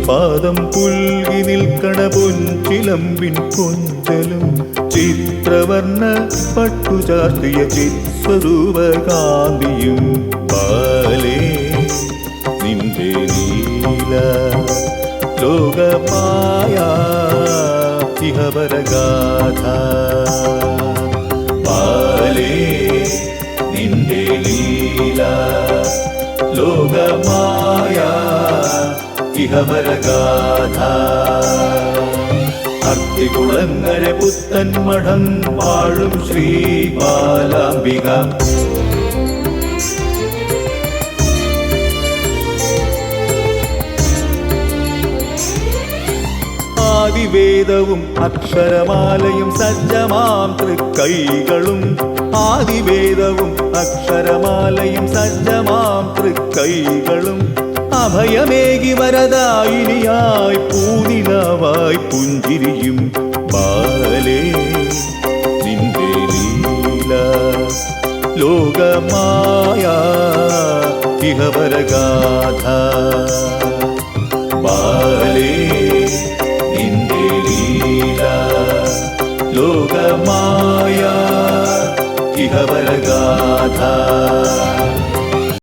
പാദം പുൽകി നിൽക്കണ പൊൻചിലമ്പിൻ കൊഞ്ചലും ചിത്രവർണ്ണ പട്ടുചാർത്തിയ ചിത്സ്വരൂപകാന്തിയും ബാലേ നിന്റെ ലീല ലോകമായ ഇഹവരഗാഥ ബാലേ നിന്റെ ലീല ലോകമായ ഇഹവരഗാഥ അത്തികുളങ്ങര പുത്തൻ മഠം വാഴും ശ്രീ ബാലാംബിക ആദിവേദവും അക്ഷരമാലയും സജ്ജമാം തൃക്കൈകളും ആദിവേദവും അക്ഷരമാലയും സജ്ജമാം തൃക്കൈകളും അഭയമേകി വരദായിനിയായി പൂനിലാവായി പുഞ്ചിരിയും ബാലേ നിന്റെ ലീല ലോകമായ ഇഹവരഗാഥ ബാലേ നിന്റെ ലീല ലോകമായ ഇഹവരഗാഥ